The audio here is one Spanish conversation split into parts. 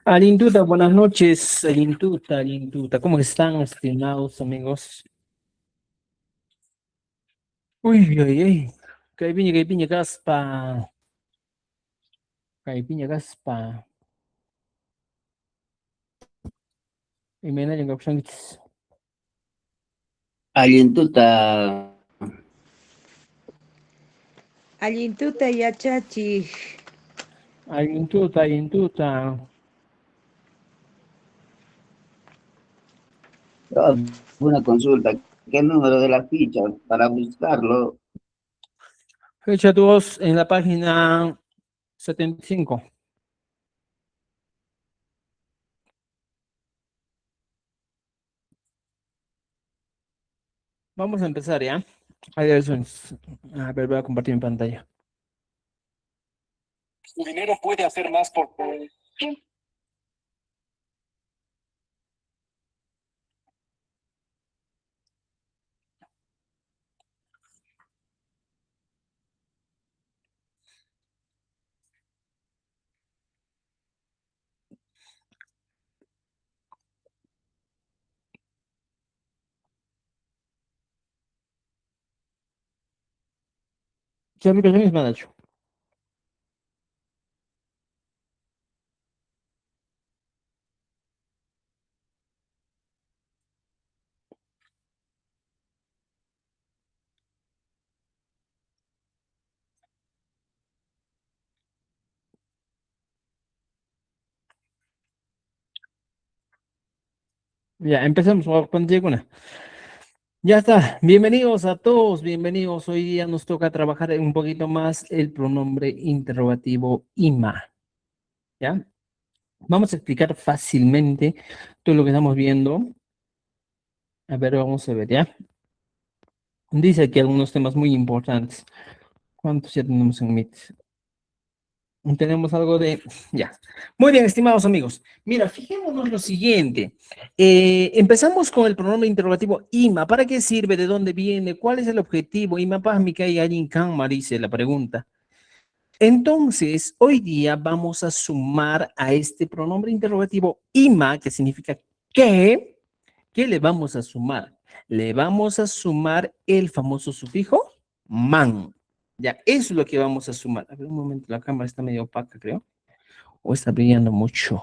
Alintuta, buenas noches, Alintuta, Alintuta. ¿Cómo están, estimados amigos? Uy, uy, uy. Caipiña, caspa. Caipiña, caspa. Y me en opción. Alientuta, Allintuta yachachiq. Alintuta, Alintuta. una consulta. ¿Qué número de la ficha para buscarlo? Fecha 2 en la página 75. Vamos a empezar, ¿ya? Ahí a ver, voy a compartir mi pantalla. Su dinero puede hacer más por... ¿Qué aplicación es Manacho? Ya, empezamos cuando llegue una. Ya está. Bienvenidos a todos, bienvenidos. Hoy día nos toca trabajar un poquito más el pronombre interrogativo ima. ¿Ya? Vamos a explicar fácilmente todo lo que estamos viendo. A ver, vamos a ver, ¿ya? Dice aquí algunos temas muy importantes. ¿Cuántos ya tenemos en Meet? Tenemos algo de... Ya. Muy bien, estimados amigos. Mira, fijémonos lo siguiente. Empezamos con el pronombre interrogativo ima. ¿Para qué sirve? ¿De dónde viene? ¿Cuál es el objetivo? Ima pahmika y allin kanma, dice la pregunta. Entonces, hoy día vamos a sumar a este pronombre interrogativo ima, que significa que. ¿Qué le vamos a sumar? Le vamos a sumar el famoso sufijo man. Ya, eso es lo que vamos a sumar. A ver, un momento, la cámara está medio opaca, creo. O está brillando mucho.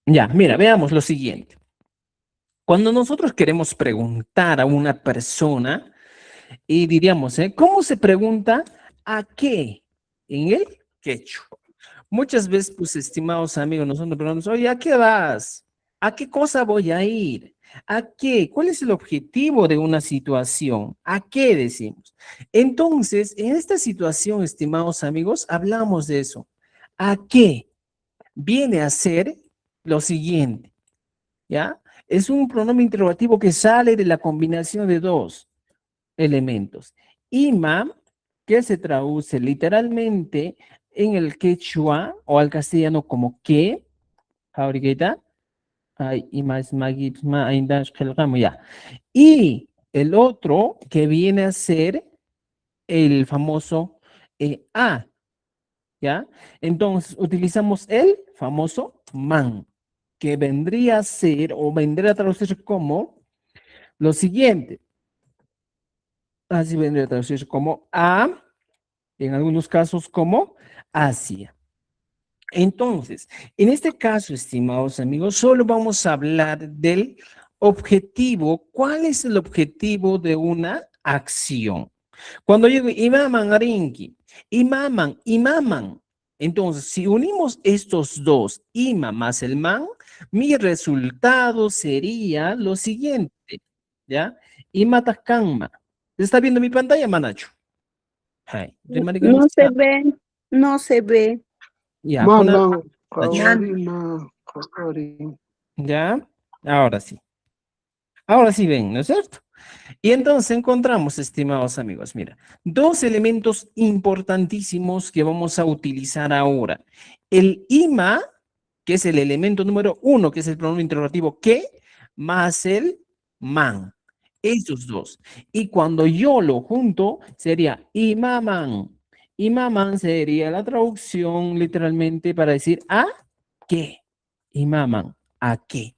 Ya, mira, veamos lo siguiente. Cuando nosotros queremos preguntar a una persona, y diríamos, ¿cómo se pregunta a qué? En el quechua. Muchas veces, pues, estimados amigos, nosotros preguntamos, oye, ¿a qué vas? ¿A qué cosa voy a ir? ¿A qué? ¿Cuál es el objetivo de una situación? ¿A qué decimos? Entonces, en esta situación, estimados amigos, hablamos de eso. ¿A qué? Viene a ser lo siguiente, ¿ya? Es un pronombre interrogativo que sale de la combinación de dos elementos. Ima, que se traduce literalmente en el quechua o al castellano como que, ahorita, ya. Y el otro que viene a ser el famoso a, ¿ya? Entonces utilizamos el famoso man, que vendría a ser o vendría a traducirse como lo siguiente. Así vendría a traducirse como a, en algunos casos como Asia. Entonces, en este caso, estimados amigos, solo vamos a hablar del objetivo. ¿Cuál es el objetivo de una acción? Cuando yo digo imaman arinki, imaman. Entonces, si unimos estos dos, ima más el man, mi resultado sería lo siguiente, ¿ya? Imatakanma. ¿Está viendo mi pantalla, Manacho? Hai. No se ve, no se ve. Ya, pon Manan, Man, Kawarina, Kawari. ya, ahora sí. Ahora sí ven, ¿no es cierto? Y entonces encontramos, estimados amigos, mira, dos elementos importantísimos que vamos a utilizar ahora. El ima, que es el elemento número uno, que es el pronombre interrogativo que, más el man. Esos dos. Y cuando yo lo junto, sería imaman. Imaman sería la traducción literalmente para decir ¿a qué? Imaman, ¿a qué?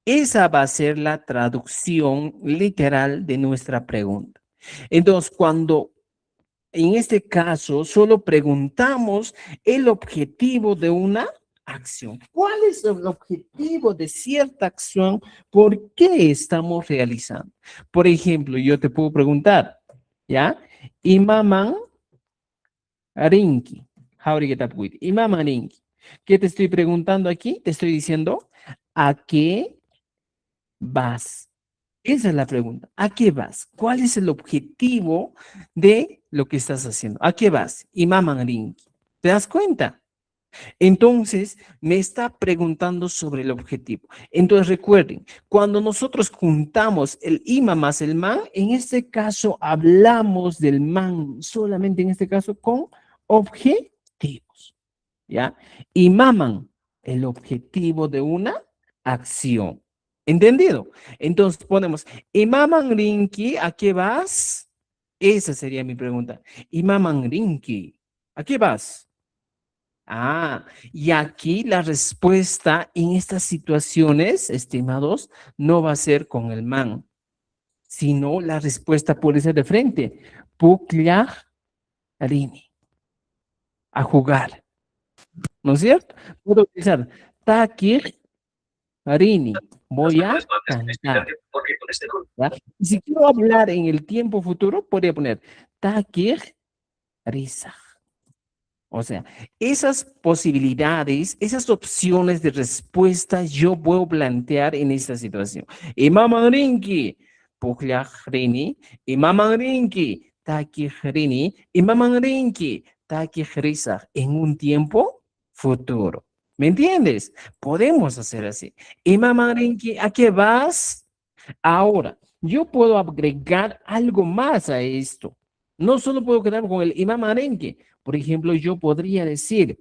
Esa va a ser la traducción literal de nuestra pregunta. Entonces, cuando en este caso solo preguntamos el objetivo de una acción. ¿Cuál es el objetivo de cierta acción? ¿Por qué estamos realizando? Por ejemplo, yo te puedo preguntar, ¿ya? Imaman Rinki. Imaman Rinki. ¿Qué te estoy preguntando aquí? Te estoy diciendo, ¿a qué vas? Esa es la pregunta. ¿A qué vas? ¿Cuál es el objetivo de lo que estás haciendo? ¿A qué vas? Imaman Rinki. ¿Te das cuenta? Entonces, me está preguntando sobre el objetivo. Entonces, recuerden, cuando nosotros juntamos el ima más el man, en este caso hablamos del man, solamente en este caso con objetivos, ¿ya? Imaman, el objetivo de una acción. ¿Entendido? Entonces ponemos, Imaman Rinki, ¿a qué vas? Esa sería mi pregunta. Imaman Rinki, ¿a qué vas? Ah, y aquí la respuesta en estas situaciones, estimados, no va a ser con el man, sino la respuesta puede ser de frente. Pukliach Rini, a jugar, ¿no es cierto? Puedo utilizar Takir Rini, voy a cantar. ¿Ya? Y si quiero hablar en el tiempo futuro, podría poner Takir Risa. O sea, esas posibilidades, esas opciones de respuesta yo puedo plantear en esta situación. Imamangrinki, Puklajrini, Imamangrinki, Takijrini, Imamangrinki, Takijrisa, en un tiempo futuro. ¿Me entiendes? Podemos hacer así. Imamangrinki, ¿a qué vas? Ahora, yo puedo agregar algo más a esto. No solo puedo quedar con el imam arenque. Por ejemplo, yo podría decir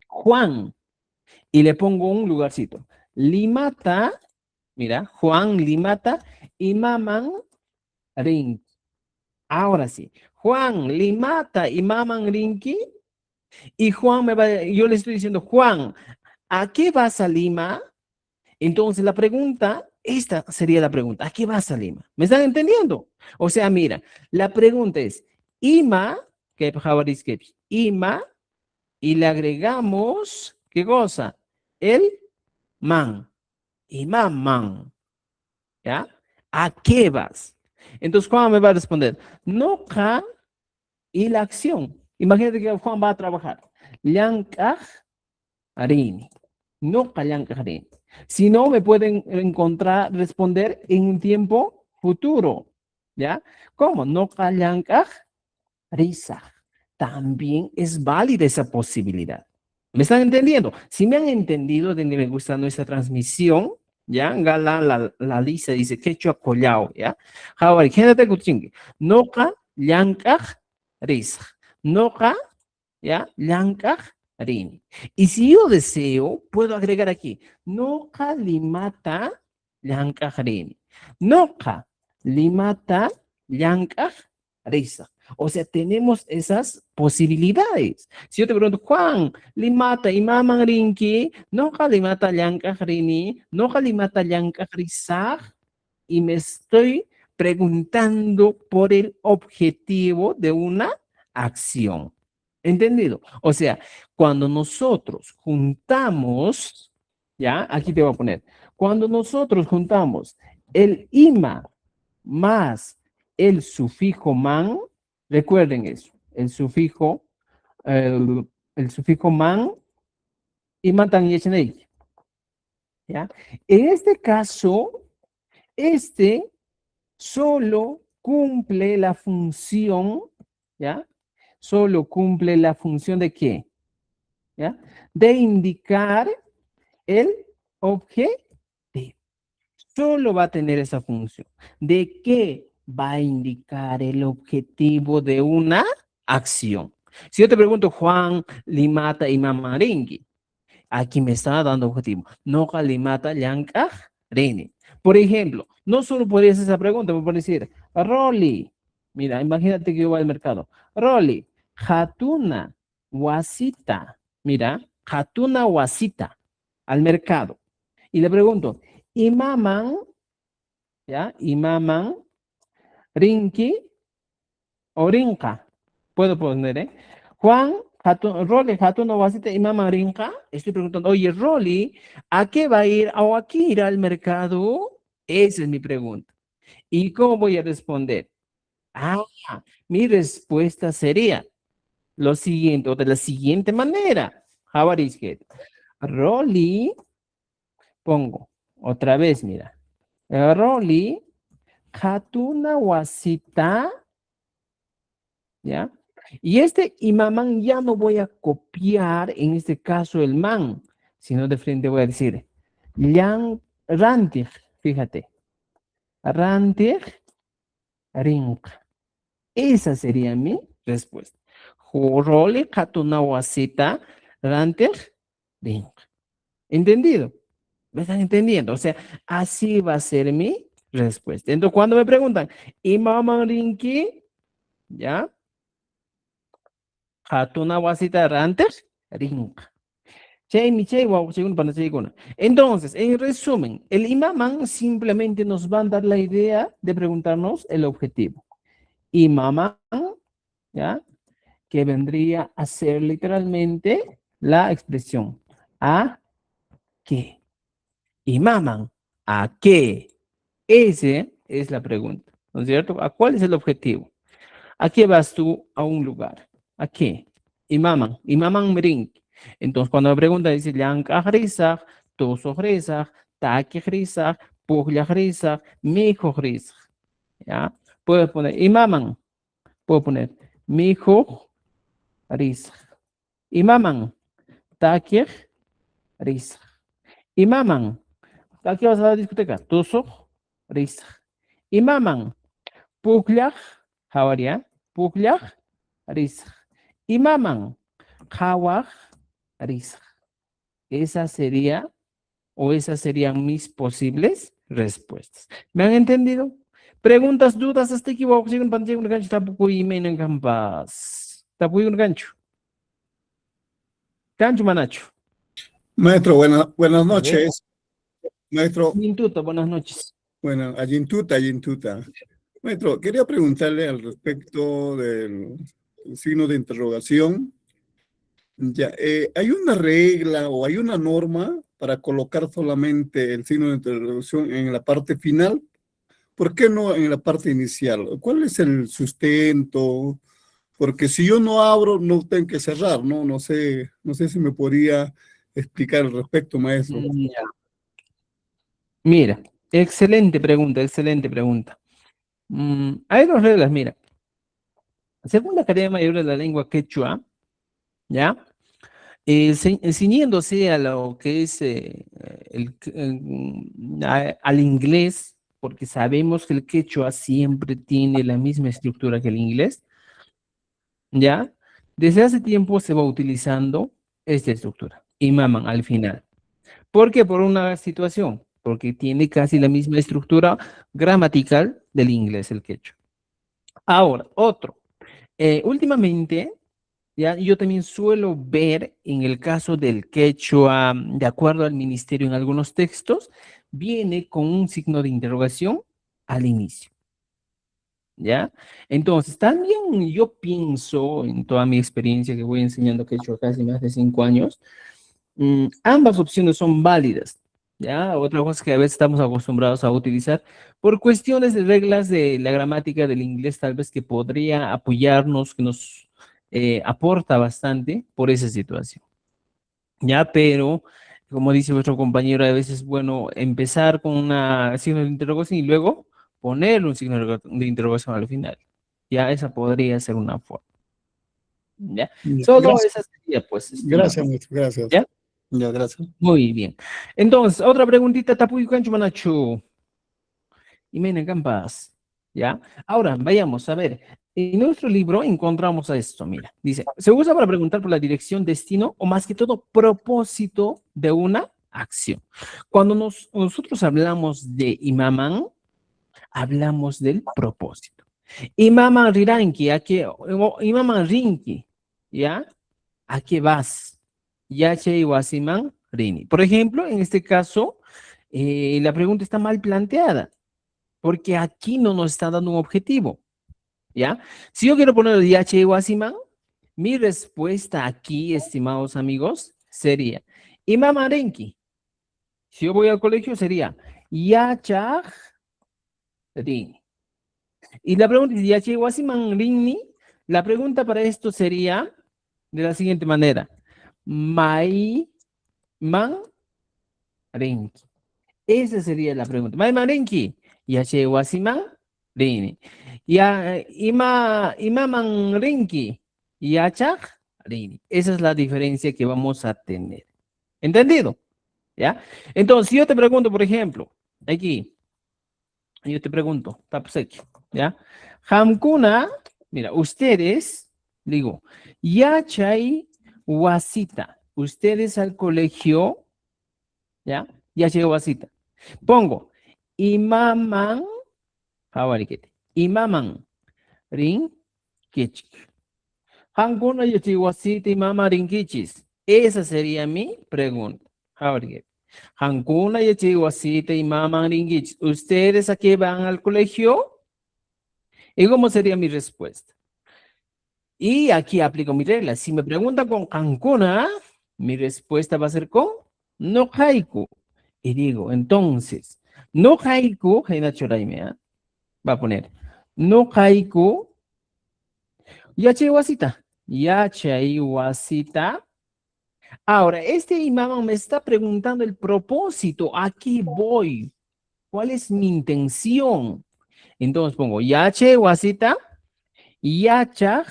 Juan y le pongo un lugarcito. Limata, mira, Juan Limata, imaman rinki. Ahora sí, Juan Limata, imaman rinki. Y Juan me va, yo le estoy diciendo, Juan, ¿a qué vas a Lima? Entonces la pregunta, esta sería la pregunta, ¿a qué vas a Lima? ¿Me están entendiendo? O sea, mira, la pregunta es, Ima, que Ima, y le agregamos, ¿qué cosa? El man, Ima man, ¿ya? ¿A qué vas? Entonces Juan me va a responder, no ca y la acción. Imagínate que Juan va a trabajar. Llankaj Arini. No Kayankarin. Si no, me pueden encontrar, responder en un tiempo futuro. ¿Ya? ¿Cómo? No Kayankaj Risa. También es válida esa posibilidad. ¿Me están entendiendo? Si me han entendido, de me gusta nuestra transmisión, ¿ya? Gala la lista dice quechua collao, ¿ya? Jawari, gente kuchingue. No Kayankaj Risa. No ¿ya? Llankaj Rini. Y si yo deseo, puedo agregar aquí, Noka limata Llankaj Rini. Noka limata Llankaj Risa. O sea, tenemos esas posibilidades. Si yo te pregunto, Juan, limata imaman rinki, Noka limata Llankaj Rini, Noka limata Llankaj Risa, y me estoy preguntando por el objetivo de una acción. ¿Entendido? O sea, cuando nosotros juntamos, ya, aquí te voy a poner, cuando nosotros juntamos el ima más el sufijo man, recuerden eso, el sufijo man y matan y echen, ¿ya? En este caso, este solo cumple la función, ¿ya? Solo cumple la función de qué, ¿ya? De indicar el objetivo. Solo va a tener esa función. ¿De qué va a indicar el objetivo de una acción? Si yo te pregunto, Juan, Limata y Mamaringui, aquí me está dando objetivo. No Limata, Llankaj, Rini. Por ejemplo, no solo podría hacer esa pregunta, me puede decir, Rolly, mira, imagínate que yo voy al mercado. Rolly, Hatuna wasita. Mira, hatuna wasita. Al mercado. Y le pregunto, imaman, ¿ya? Imaman, rinki o rinka. Puedo poner, ¿eh? Juan, Rolly, hatuna wasita, imaman, rinka. Estoy preguntando, oye, Rolly, ¿a qué va a ir o a qué irá al mercado? Esa es mi pregunta. ¿Y cómo voy a responder? Ah, mi respuesta sería lo siguiente, o de la siguiente manera. How are you? Rolly, pongo otra vez, mira. Rolly, hatuna wasita, ¿ya? Y este imaman ya no voy a copiar, en este caso el man, sino de frente voy a decir, rantig, fíjate, rantig, ring. Esa sería mi respuesta. Rolly, hatuna wasita, rantig, ring. ¿Entendido? ¿Me están entendiendo? O sea, así va a ser mi respuesta. Entonces, cuando me preguntan, imaman rinki, ¿ya? Hatuna wasita rantes, ring. Entonces, en resumen, el imaman simplemente nos va a dar la idea de preguntarnos el objetivo. Imaman, ¿ya? Que vendría a ser literalmente la expresión. ¿A qué? Imaman, ¿a qué? Esa es la pregunta, ¿no es cierto? ¿A cuál es el objetivo? ¿A qué vas tú a un lugar? ¿A qué? Imaman mering. Entonces, cuando me pregunta, dice, Yang agrisag, toso grisag, taki grisag, puglia grisag, mijo grisag. ¿Ya? Puedo poner imaman, puedo poner mijo grisag. Imaman, taki grisag. Imaman, aquí vas a la discoteca, toso grisag. Imaman, puglia, jawaria, puglia, grisag. Imaman, Hawaj, Arisa. Esa sería, o esas serían mis posibles respuestas. ¿Me han entendido? Preguntas, dudas, hasta equivocado. Sigo en pantalla un gancho, tampoco y me en campas. Tampoco un gancho. Gancho, manacho. Maestro, buenas A ver. noches. Maestro, Mintuta, buenas noches. bueno, Ayintuta. Maestro, quería preguntarle al respecto del signo de interrogación. Ya, ¿hay una regla o hay una norma para colocar solamente el signo de interrogación en la parte final? ¿Por qué no en la parte inicial? ¿Cuál es el sustento? Porque si yo no abro, no tengo que cerrar, ¿no? No sé si me podría explicar al respecto, maestro. Ya. Mira, excelente pregunta, excelente pregunta. Hay dos reglas, mira. Según la Academia Mayor de la Lengua Quechua, ¿ya? Ciñéndose a lo que es al inglés, porque sabemos que el quechua siempre tiene la misma estructura que el inglés, ¿ya? Desde hace tiempo se va utilizando esta estructura, imaman al final. ¿Por qué? Por una situación, porque tiene casi la misma estructura gramatical del inglés, el quechua. Ahora, otro. Últimamente, ya, yo también suelo ver en el caso del quechua, de acuerdo al ministerio en algunos textos, viene con un signo de interrogación al inicio. ¿Ya? Entonces, también yo pienso, en toda mi experiencia que voy enseñando quechua casi más de 5 años, ambas opciones son válidas. ¿Ya? Otra cosa que a veces estamos acostumbrados a utilizar por cuestiones de reglas de la gramática del inglés, tal vez que podría apoyarnos, que nos aporta bastante por esa situación. Ya, pero como dice vuestro compañero, a veces es bueno empezar con una signo de interrogación y luego poner un signo de interrogación al final. Ya, esa podría ser una forma. ¿Ya? Solo Gracias. esa sería, pues. Gracias, maestro, gracias. ¿Ya? Ya, gracias. Muy bien. Entonces, otra preguntita, Tapuy Cancho Manachu. Y Mena Campas. ¿Ya? Ahora, vayamos a ver. En nuestro libro encontramos esto, mira. Dice, se usa para preguntar por la dirección, destino o más que todo propósito de una acción. Cuando nosotros hablamos de imaman, hablamos del propósito. Imaman riranki, imaman rinki, ¿ya? ¿A qué vas? Yachay wasiman rini. Por ejemplo, en este caso, la pregunta está mal planteada, porque aquí no nos está dando un objetivo, ¿ya? Si yo quiero poner yachay wasiman, mi respuesta aquí, estimados amigos, sería imaman rinki. Si yo voy al colegio, sería yachay rini. Y la pregunta es, ¿yachay wasiman rini? La pregunta para esto sería de la siguiente manera. Mai man rinki. Esa sería la pregunta. Mai man rinki. Yachay wasiman rini. Ya, ima man rinki. Yachay rini. Esa es la diferencia que vamos a tener. ¿Entendido? ¿Ya? Entonces, si yo te pregunto, por ejemplo, aquí, yo te pregunto, tapseki, ¿ya? Hamkuna, mira, ustedes, digo, yachay wasita, ustedes al colegio, ¿ya? Yachay wasita. Pongo, imaman, hawarikete, imaman, rin, kichik. Hamkuna yachay wasita, imaman, rin, kichis. Esa sería mi pregunta. Hawarikete. Hankuna yachay wasita, imaman, rin, kichis. ¿Ustedes a qué van al colegio? ¿Y cómo sería mi respuesta? Y aquí aplico mi regla. Si me preguntan con Cancuna, mi respuesta va a ser con no haiku. Y digo, entonces, no haiku, va a poner, no haiku, yachay wasita. Yachay wasita. Ahora, este imam me está preguntando el propósito. Aquí voy. ¿Cuál es mi intención? Entonces pongo yachay wasita, yachaj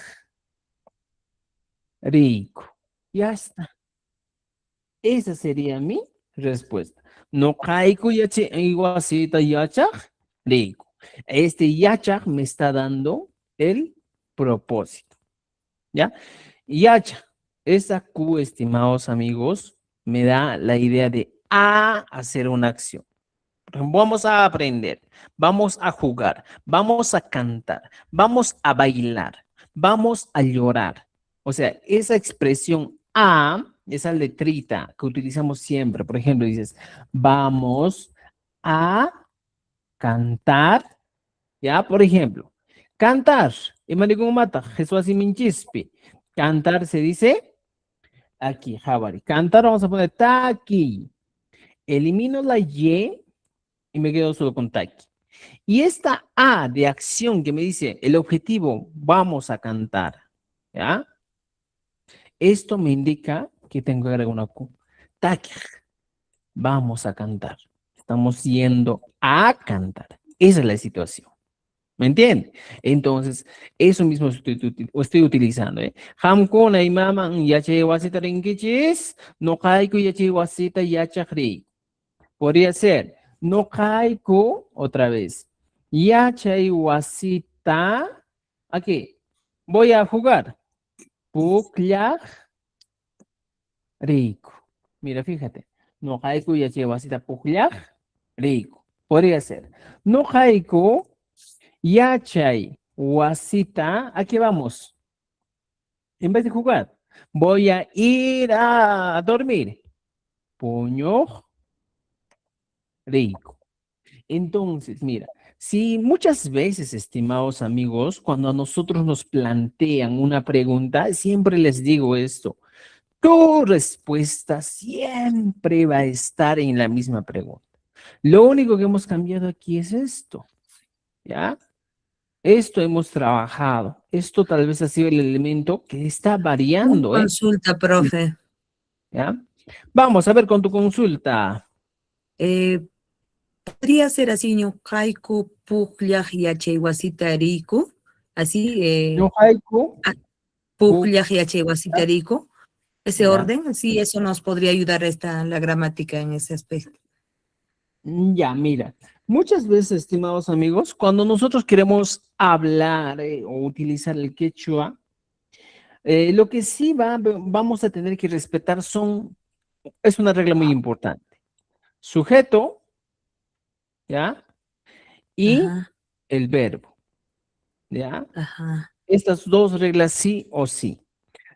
rico. Ya está. Esa sería mi respuesta. No caigo yache iguasita yachaj rico. Este yachaj me está dando el propósito. ¿Ya? Yacha, esa Q, estimados amigos, me da la idea de hacer una acción. Vamos a aprender, vamos a jugar, vamos a cantar, vamos a bailar, vamos a llorar. O sea, esa expresión a, esa letrita que utilizamos siempre, por ejemplo, dices, vamos a cantar, ¿ya? Por ejemplo, cantar, mata, Jesús así minchispi. Cantar se dice aquí, Javari. Cantar vamos a poner taki. Elimino la Y y me quedo solo con taki. Y esta A de acción que me dice el objetivo, vamos a cantar, ¿ya? Esto me indica que tengo que agregar una Q. Taki, vamos a cantar. Estamos yendo a cantar. Esa es la situación. ¿Me entiende? Entonces, eso mismo estoy utilizando, ¿eh? Hamkuna imaman yache wasita rinkichis, no kaiku yache wasita yachakri. Podría ser, no caigo otra vez. Yachay wasita. Aquí. Voy a jugar. Puklaj rico. Mira, fíjate. No caigo yachay wasita puklaj rico. Podría ser. No caigo yachay wasita. Aquí vamos. En vez de jugar, voy a ir a dormir. Puño rico. Entonces, mira, si muchas veces, estimados amigos, cuando a nosotros nos plantean una pregunta, siempre les digo esto, tu respuesta siempre va a estar en la misma pregunta. Lo único que hemos cambiado aquí es esto, ¿ya? Esto hemos trabajado. Esto tal vez ha sido el elemento que está variando, ¿eh? Consulta, profe. ¿Ya? Vamos a ver con tu consulta. ¿Podría ser así, ñuqayku puqllaq yachay wasita riyku? Así, No haiku. puqllaq yachay wasita riyku. Ese Ya. orden, sí, eso nos podría ayudar la gramática en ese aspecto. Ya, mira, muchas veces, estimados amigos, cuando nosotros queremos hablar o utilizar el quechua, lo que sí vamos a tener que respetar es una regla muy importante. Sujeto, ¿ya? Y Ajá. el verbo, ¿ya? Ajá. Estas dos reglas sí o sí.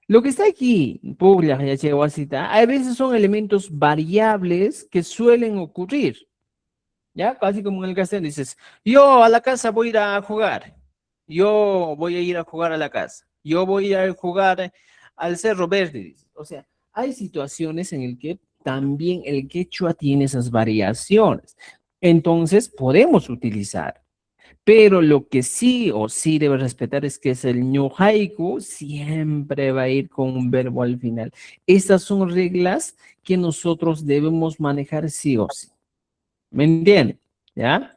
Lo que está aquí, Puglia y Achewasita, a veces son elementos variables que suelen ocurrir, ¿ya? Casi como en el castellano dices, yo a la casa voy a ir a jugar, yo voy a ir a jugar a la casa, yo voy a ir a jugar al Cerro Verde, dices. O sea, hay situaciones en el que también el quechua tiene esas variaciones. Entonces, podemos utilizar. Pero lo que sí o sí debe respetar es que es el ñojaiku siempre va a ir con un verbo al final. Estas son reglas que nosotros debemos manejar sí o sí. ¿Me entienden? ¿Ya?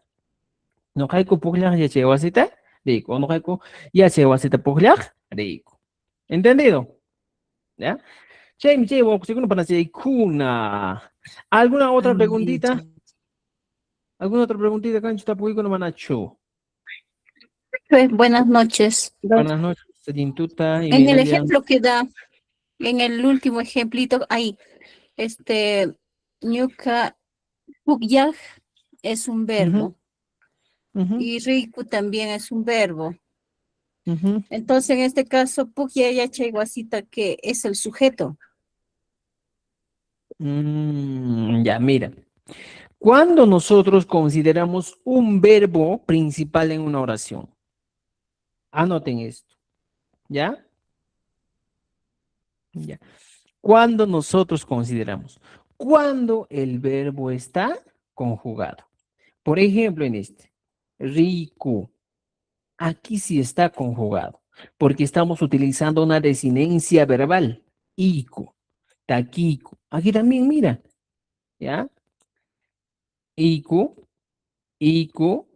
ñojaiku puklaj yachewasita rico. ñojaiku yachewasita puklaj rico. ¿Entendido? ¿Ya? Chay, segundo para kuna. ¿Alguna otra preguntita? ¿Alguna otra preguntita, Cancho? Tapuico no manacho. Buenas noches. Buenas noches, Sayintuta y En el Minalia. ejemplo que da, en el último ejemplito, ahí, ñuka, pugyaj es un verbo Ujú, y riku también es un verbo. ujú. Entonces, en este caso, pugyaya guasita que es el sujeto. Ya, mira. Cuando nosotros consideramos un verbo principal en una oración, anoten esto, ¿ya? Ya. Cuando nosotros consideramos, cuando el verbo está conjugado. Por ejemplo, en este, rico, aquí sí está conjugado, porque estamos utilizando una desinencia verbal, ico, taquico. Aquí también, mira, ¿ya? Ico, ico,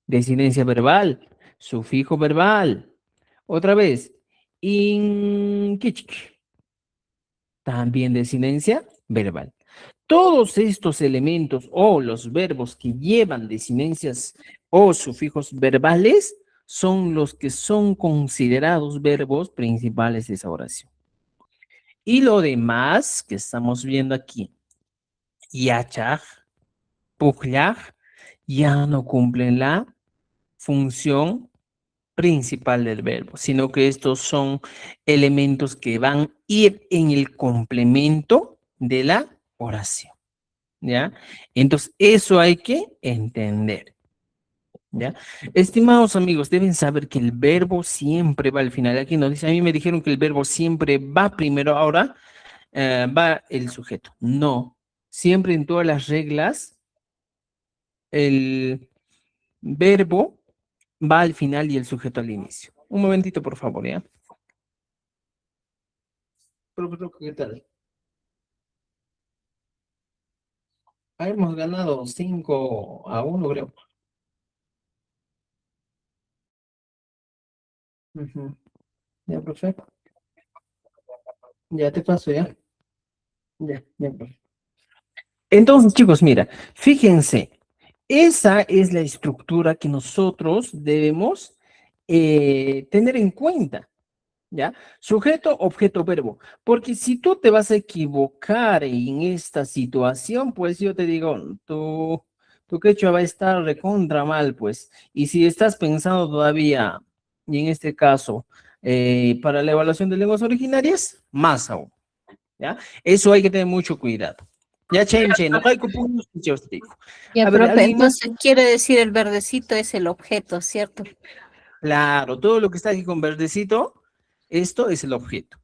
desinencia verbal, sufijo verbal. Otra vez, inquichik, también desinencia verbal. Todos estos elementos o los verbos que llevan desinencias o sufijos verbales son los que son considerados verbos principales de esa oración. Y lo demás que estamos viendo aquí, yachaj, pujlaj, ya no cumplen la función principal del verbo, sino que estos son elementos que van a ir en el complemento de la oración, ¿ya? Entonces, eso hay que entender, ¿ya? Estimados amigos, deben saber que el verbo siempre va al final. Aquí nos dice, a mí me dijeron que el verbo siempre va primero, ahora va el sujeto. No, siempre en todas las reglas, el verbo va al final y el sujeto al inicio. Un momentito, por favor, ¿ya? Profesor, ¿qué tal? Hemos ganado 5-1, creo. Ujú. Ya, profe. Ya te paso, ¿ya? Ya, profe. Entonces, chicos, mira, fíjense, esa es la estructura que nosotros debemos tener en cuenta. ¿Ya? Sujeto, objeto, verbo. Porque si tú te vas a equivocar en esta situación, pues yo te digo, tu quechua va a estar recontra mal, pues. Y si estás pensando todavía, y en este caso, para la evaluación de lenguas originarias, más aún, ¿ya? Eso hay que tener mucho cuidado. Ya, no hay cupones, yo os digo. Ya, A ver, profe, ¿alguien más? entonces quiere decir el verdecito es el objeto, ¿cierto? Claro, todo lo que está aquí con verdecito, esto es el objeto.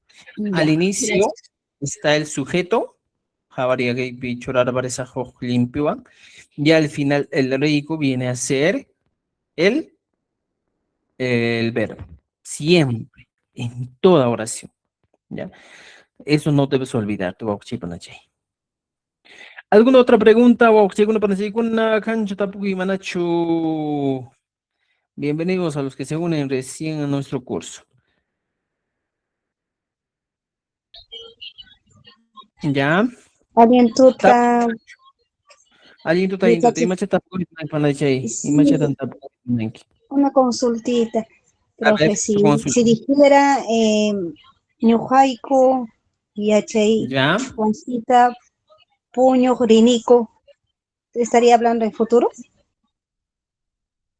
Al Ya, inicio gracias. está el sujeto, y al final el rico viene a ser el verbo. Siempre, en toda oración. ¿Ya? Eso no debes olvidar. ¿Alguna otra pregunta? Bienvenidos a los que se unen recién a nuestro curso. ¿Ya? Alientuta, Alguien tú te Yutachi, imachata imachata una consultita, a ver, profe, tu consulta. si dijera ñujaiku, yachay, ¿Ya? Juancita, puño, rinico, ¿estaría hablando en futuro?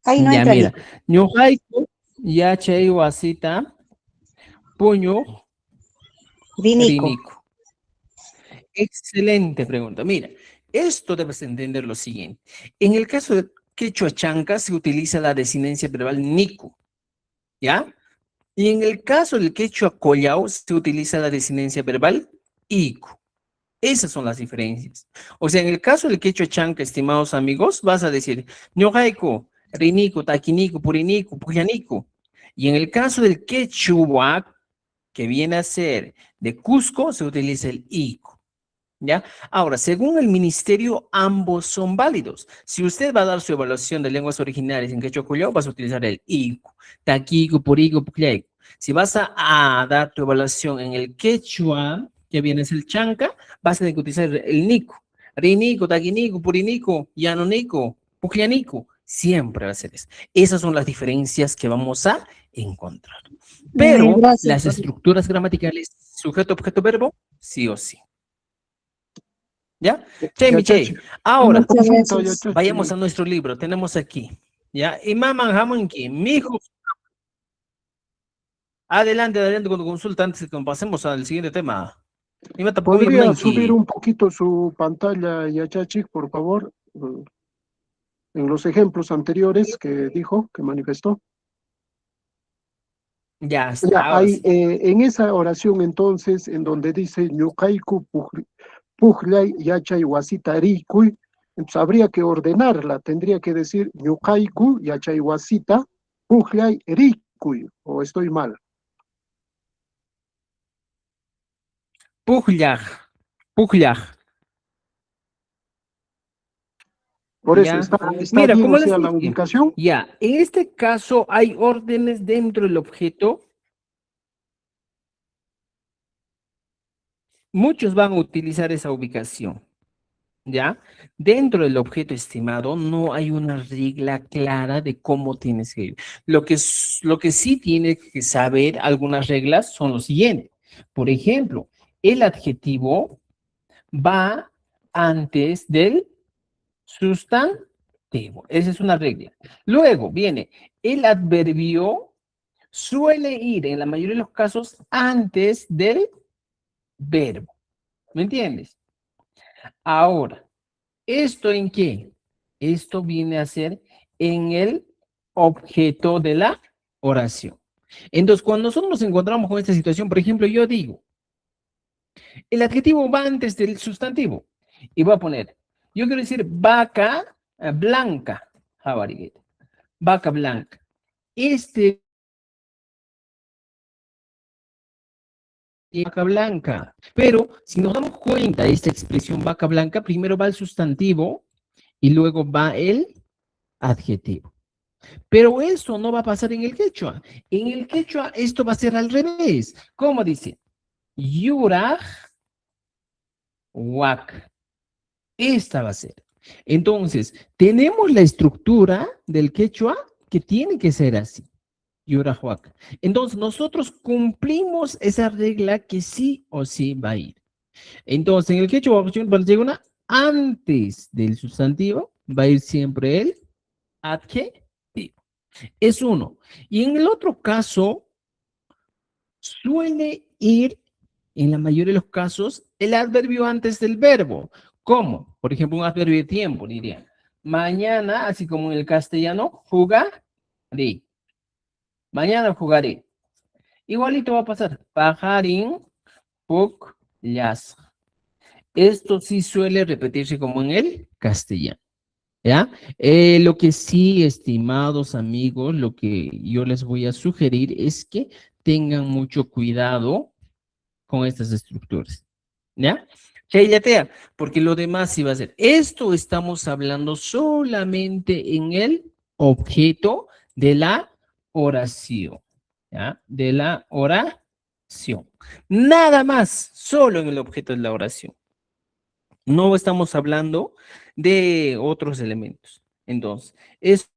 Ahí no Ya, entra mira. ni. Ñojaiku, Yachay wasita puño Riniko. riniko. Excelente pregunta. Mira, esto debes entender lo siguiente. En el caso de quechua chanca se utiliza la desinencia verbal niku, ¿ya? Y en el caso del quechua collao se utiliza la desinencia verbal iku. Esas son las diferencias. O sea, en el caso del quechua chanca, estimados amigos, vas a decir ñoqayku, riniku, taquiniku, puriniku, pujaniku. Y en el caso del quechua, que viene a ser de Cusco, se utiliza el iku. ¿Ya? Ahora, según el ministerio, ambos son válidos. Si usted va a dar su evaluación de lenguas originales en quechua collao, vas a utilizar el iku, taquico, purico, pucllaico. Si vas a dar tu evaluación en el quechua, que viene es el chanca, vas a tener que utilizar el niku. Rinico, taquinico, purinico, yanonico, pucllanico. Siempre va a ser eso. Esas son las diferencias que vamos a encontrar. Pero Gracias. las estructuras gramaticales, sujeto, objeto, verbo, sí o sí. ¿Ya? Che, mi Yachachi. che. Ahora, Muchas Consulta, gracias. Yachachi. vayamos a nuestro libro. Tenemos aquí. ¿Ya? Imam Hamonki, mi hijo. Adelante, adelante con tu consulta antes de que pasemos al siguiente tema. ¿Podría subir un poquito su pantalla, Yachachi, por favor? En los ejemplos anteriores que dijo, que manifestó. Ya está, Ya, ahora sí. en esa oración entonces, en donde dice ñuqayku pujlay yachay wasita rikuy, entonces habría que ordenarla, tendría que decir ñuqayku yachay wasita pujlay rikuy, o estoy mal. Pujlaj, pujlaj. Por eso, Ya. está Mira, bien, como o les sea, la dije, ubicación. ya, en este caso hay órdenes dentro del objeto. Muchos van a utilizar esa ubicación. ¿Ya? Dentro del objeto estimado no hay una regla clara de cómo tienes que ir. Lo que sí tienes que saber algunas reglas son los siguientes. Por ejemplo, el adjetivo va antes del sustantivo. Esa es una regla. Luego viene el adverbio suele ir en la mayoría de los casos antes del verbo. ¿Me entiendes? Ahora, ¿esto en qué? Esto viene a ser en el objeto de la oración. Entonces, cuando nosotros nos encontramos con esta situación, por ejemplo, yo digo, el adjetivo va antes del sustantivo y voy a poner, yo quiero decir vaca blanca, vaca blanca. Este vaca blanca, pero si nos damos cuenta de esta expresión vaca blanca, primero va el sustantivo y luego va el adjetivo. Pero eso no va a pasar en el quechua. En el quechua esto va a ser al revés. ¿Cómo dice? Yuraj wak. Esta va a ser. Entonces, tenemos la estructura del quechua que tiene que ser así. Yuraj wak. Entonces, nosotros cumplimos esa regla que sí o sí va a ir. Entonces, en el quechua, antes del sustantivo, va a ir siempre el adjetivo. Es uno. Y en el otro caso, suele ir, en la mayoría de los casos, el adverbio antes del verbo. ¿Cómo? Por ejemplo, un adverbio de tiempo, diría. Mañana, así como en el castellano, jugaré. Mañana jugaré. Igualito va a pasar. Pajarín, las. Esto sí suele repetirse como en el castellano. ¿Ya? Lo que sí, estimados amigos, lo que yo les voy a sugerir es que tengan mucho cuidado con estas estructuras. ¿Ya? Chaylatea, porque lo demás sí va a ser. Esto estamos hablando solamente en el objeto de la oración. ¿Ya? De la oración. Nada más, solo en el objeto de la oración. No estamos hablando de otros elementos. Entonces, es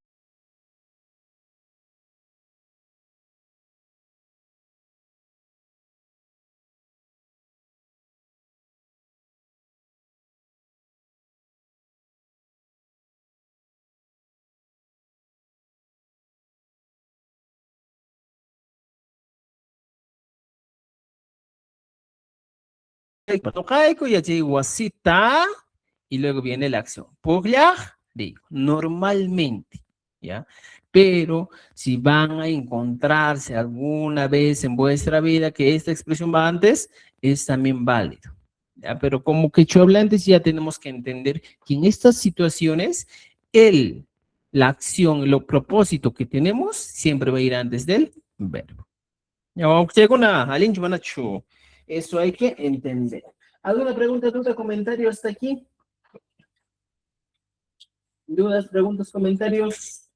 Noqayku yachay wasita y luego viene la acción. Puklaj, digo, normalmente, ¿ya? Pero si van a encontrarse alguna vez en vuestra vida que esta expresión va antes, es también válido. ¿Ya? Pero como quechua hablantes ya tenemos que entender que en estas situaciones la acción, el propósito que tenemos siempre va a ir antes del verbo. Ya, vamos a eso hay que entender. ¿Alguna pregunta, duda, comentario hasta aquí? ¿Dudas, preguntas, comentarios?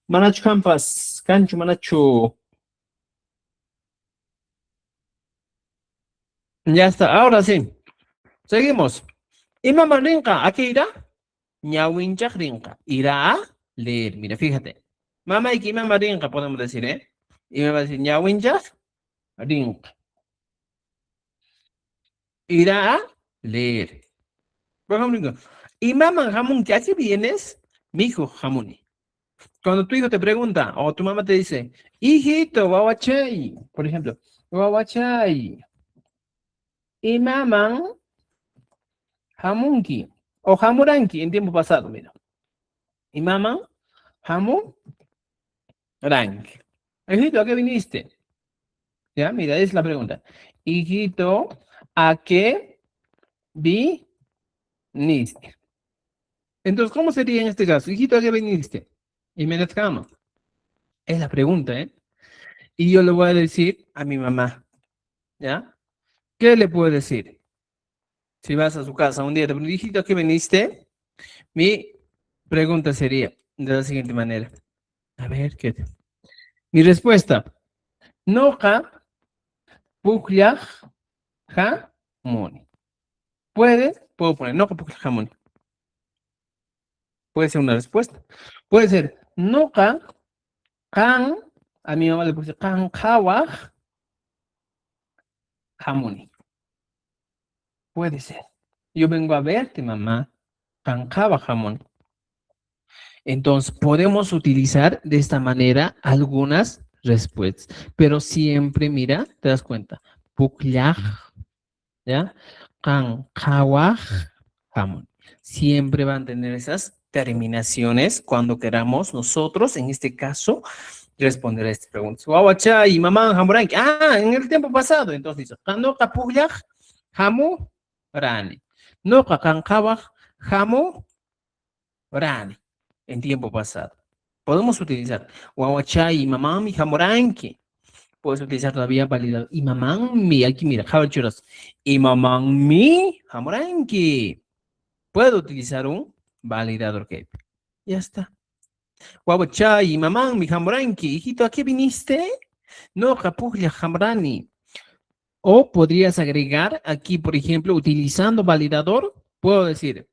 Manacho Campas, Cancho Manacho. Ya está, ahora sí. Seguimos. Imam Rinka, ¿a qué irá? Ñawinchak Rinka. Irá a leer. Mira, fíjate. Mamá y que Imam Rinka podemos decir, ¿eh? Y me va a decir Ñawinchak Rinka. Irá a leer. Por ejemplo, Imam Hamun, ¿qué hace vienes? Mi hijo Hamuni. Cuando tu hijo te pregunta o tu mamá te dice, hijito, wawachay, por ejemplo, wawachay, imaman hamunki o hamuranki en tiempo pasado, mira. Imaman hamuranki. Hijito, ¿a qué viniste? Ya, mira, es la pregunta. Hijito, ¿a qué viniste? Entonces, ¿cómo sería en este caso? Hijito, ¿a qué viniste? Y me descamo. Es la pregunta, ¿eh? Y yo le voy a decir a mi mamá, ¿ya? ¿Qué le puedo decir? Si vas a su casa un día, te pregunto, hijito, ¿a qué viniste? Mi pregunta sería de la siguiente manera. A ver, ¿qué? Mi respuesta. Noja pukljaj jamoni. Puedo poner noja pukljaj jamoni. Puede ser una respuesta. Puede ser noja kan, a mi mamá le puse kan kawaj jamoni. Puede ser. Yo vengo a verte, mamá. Kan kawaj jamoni. Entonces, podemos utilizar de esta manera algunas respuestas, pero siempre, mira, te das cuenta, puklaj, ¿ya? Kan, kawaj, jamón. Siempre van a tener esas terminaciones cuando queramos nosotros, en este caso, responder a estas preguntas. Wawacha y mamá jamuranki. Ah, en el tiempo pasado, entonces dice, kando kapuklaj, jamu, rani. No kan kawaj, jamu, rani. En tiempo pasado. Podemos utilizar Wawachay y mamami jamoranki. Puedes utilizar todavía validador. Y mamami, aquí mira, jabalchuras. Y mamami jamoranki. Puedo utilizar un validador que. Ya está. Wawachay y mamami jamoranki. Hijito, ¿a qué viniste? No, capuglia jamrani. O podrías agregar aquí, por ejemplo, utilizando validador, puedo decir.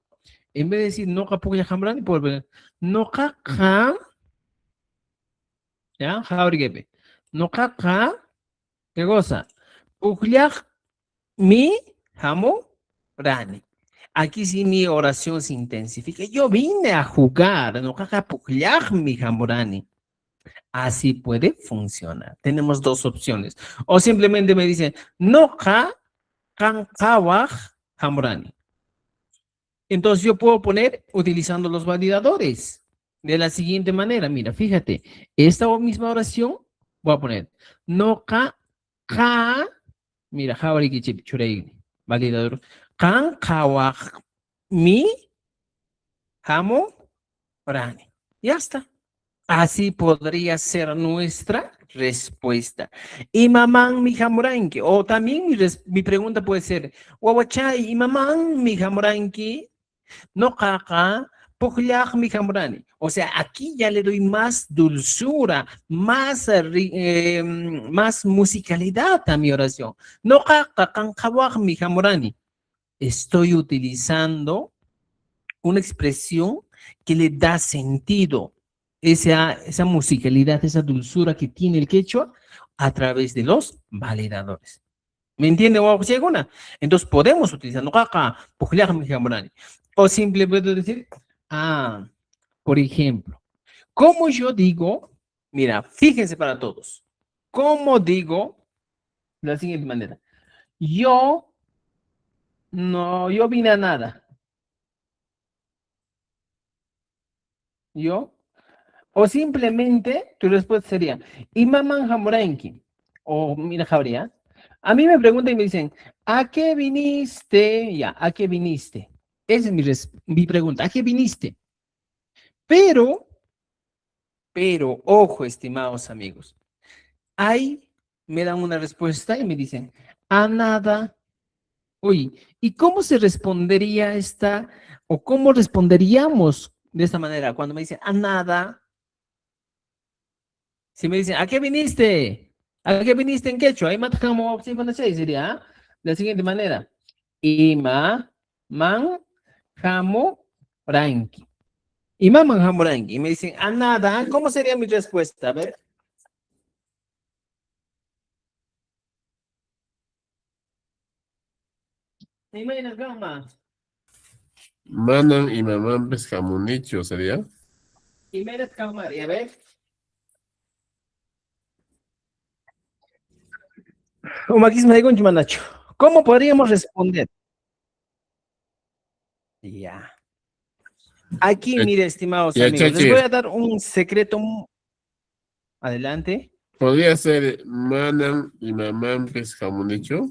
En vez de decir no capuglia jamrani, puedo ver no caca. ¿Ya? Jaurgepe. No caca. ¿Qué cosa? Pukliaj mi jamo rani. Aquí sí mi oración se intensifica. Yo vine a jugar. No caca pukliaj mi jamo rani. Así puede funcionar. Tenemos dos opciones. O simplemente me dicen no ca kankawaj jamrani. Entonces yo puedo poner utilizando los validadores de la siguiente manera. Mira, fíjate, esta misma oración voy a poner no ka, mira, validador, kan kawaj mi jamo rani. Ya está. Así podría ser nuestra respuesta. Y mamán mi jamoranki. O también mi pregunta puede ser, Wawachay, y mamán mi jamoranki. No caca, pujlaj mi jambrani. O sea, aquí ya le doy más dulzura, más musicalidad a mi oración. No caca, cancawaj mi jambrani. Estoy utilizando una expresión que le da sentido, esa musicalidad, esa dulzura que tiene el quechua a través de los validadores. ¿Me entiende? Entonces podemos utilizar no caca, pujlaj mi jambrani. O simplemente decir, por ejemplo, como yo digo, mira, fíjense para todos, ¿cómo digo de la siguiente manera? Yo No, yo vine a nada. ¿Yo? O simplemente tu respuesta sería, Imaman Hamuranki. O mira, Jabria. A mí me preguntan y me dicen, ¿a qué viniste? Ya, ¿a qué viniste? Esa es mi pregunta, ¿a qué viniste? Pero, ojo, estimados amigos, ahí me dan una respuesta y me dicen, a nada. Uy, ¿y cómo se respondería esta, o cómo responderíamos de esta manera cuando me dicen, a nada? Si me dicen, ¿a qué viniste? ¿A qué viniste en quechua? Ahí matamos sería de la siguiente manera. Ima, man, jamo, ranki. Ima, man, jamo, ranki. Y me dicen, a nada. ¿Cómo sería mi respuesta? A ver. Imagina, gama. Manan y mamán pescamunicho sería. Y me y a ver. Umakisma de Gonchimanacho. ¿Cómo podríamos responder? Ya. Aquí, mire, estimados Ya, amigos, les Chachi, voy a dar un secreto. Adelante. podría ser manan y mamán pescamunicho.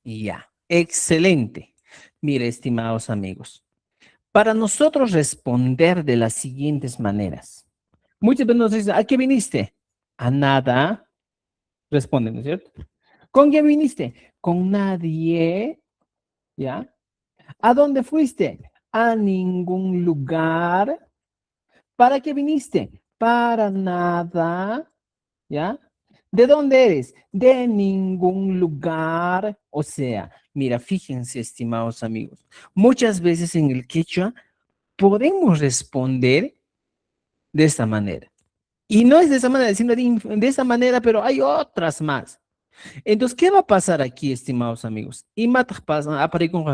Ya. Excelente. Mire, estimados amigos, para nosotros responder de las siguientes maneras. Muchas veces nos dicen, ¿a qué viniste? A nada. Responden, ¿no es cierto? ¿Con quién viniste? Con nadie. ¿Ya? ¿A dónde fuiste? A ningún lugar. ¿Para qué viniste? Para nada. ¿Ya? ¿De dónde eres? De ningún lugar. O sea, mira, fíjense, estimados amigos, muchas veces en el quechua podemos responder de esta manera. Y no es de esa manera, sino de esa manera, pero hay otras más. Entonces, ¿qué va a pasar aquí, estimados amigos? Y matas pasa a con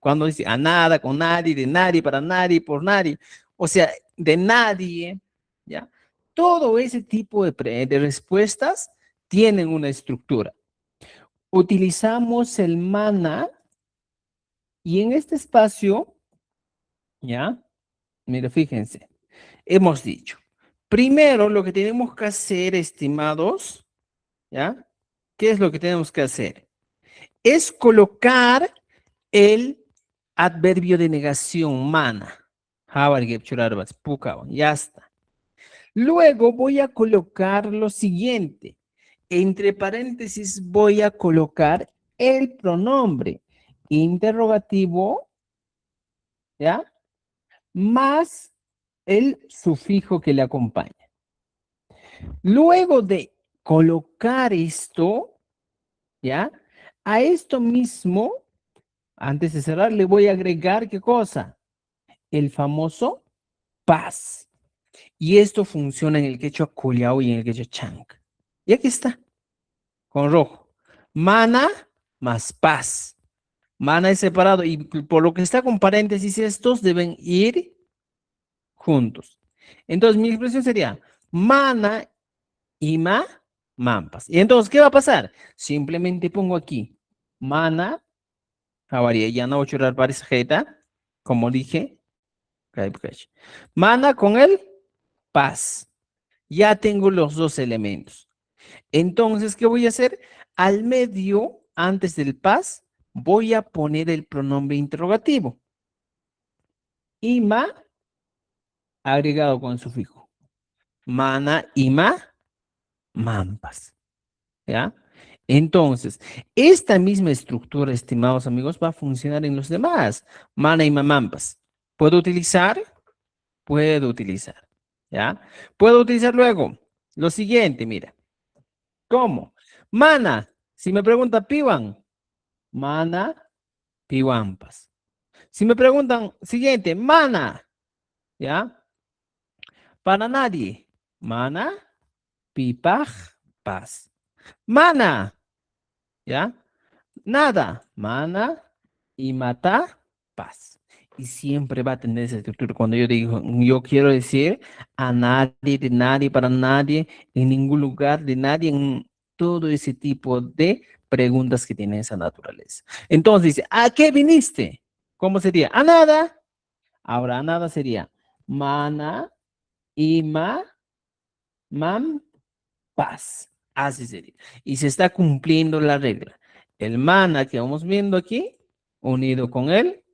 cuando dice a nada, con nadie, de nadie, para nadie, por nadie. O sea, de nadie, ¿ya? Todo ese tipo de respuestas tienen una estructura. Utilizamos el mana y en este espacio, ¿ya? Mira, fíjense, hemos dicho, primero lo que tenemos que hacer, estimados, ¿ya? ¿Qué es lo que tenemos que hacer? Es colocar el adverbio de negación, mana. Ya está. Luego voy a colocar lo siguiente. Entre paréntesis voy a colocar el pronombre interrogativo, ¿ya? Más el sufijo que le acompaña. Luego de colocar esto, ¿ya? A esto mismo, antes de cerrar, le voy a agregar, ¿qué cosa? El famoso paz. Y esto funciona en el quechua culiao y en el quechua chanca. Y aquí está, con rojo. Mana más paz. Mana es separado y por lo que está con paréntesis, estos deben ir juntos. Entonces, mi expresión sería mana y mampas. Y entonces, ¿qué va a pasar? Simplemente pongo aquí mana, ya no voy a chorar para esa jeta, como dije. Mana con el paz. Ya tengo los dos elementos. Entonces, ¿qué voy a hacer? Al medio, antes del paz, voy a poner el pronombre interrogativo. Ima, agregado con sufijo. Mana, ima, mampas. ¿Ya? Entonces, esta misma estructura, estimados amigos, va a funcionar en los demás. Mana, ima, mampas. ¿Puedo utilizar? Puedo utilizar. ¿Ya? Puedo utilizar luego lo siguiente, mira. ¿Cómo? Mana, si me pregunta piwan, mana, piwampas. Si me preguntan, siguiente, mana, ¿ya? Para nadie, mana, pipaj, paz. Mana, ¿ya? Nada, mana, y mata, paz. Y siempre va a tener esa estructura. Cuando yo digo, yo quiero decir a nadie, de nadie, para nadie, en ningún lugar, de nadie, en todo ese tipo de preguntas que tienen esa naturaleza. Entonces dice, ¿a qué viniste? ¿Cómo sería? A nada. Ahora, a nada sería mana, ima, mam, paz. Así sería. Y se está cumpliendo la regla. El mana que vamos viendo aquí, unido con el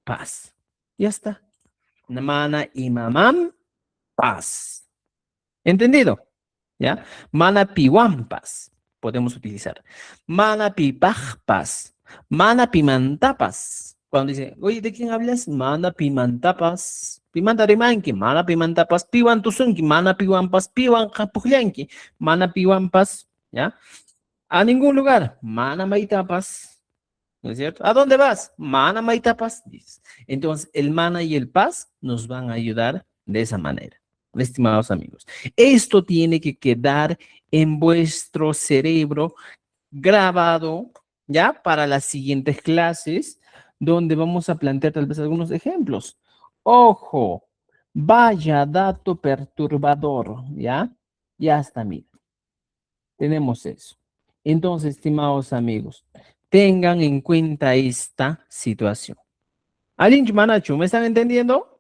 paz. Ya está. Mana, ima, mam, paz. ¿Entendido? ¿Ya? Mana piwampas. Podemos utilizar. Mana pipajpas. Mana pimantapas. Cuando dice, oye, ¿de quién hablas? Mana pimantapas. Pimantarimanki. Mana pimantapas. Piwantusunki. Mana piwampas. Piwan kapujlianki. Mana piwampas. ¿Ya? A ningún lugar. Mana maitapas. ¿No es cierto? ¿A dónde vas? Mana maitapas. Dices. Entonces, el mana y el paz nos van a ayudar de esa manera. Estimados amigos, esto tiene que quedar en vuestro cerebro grabado, ¿ya? Para las siguientes clases, donde vamos a plantear tal vez algunos ejemplos. Ojo, vaya dato perturbador, ¿ya? Ya está, mira. Tenemos eso. Entonces, estimados amigos, tengan en cuenta esta situación. Alin Manachu, ¿me están entendiendo?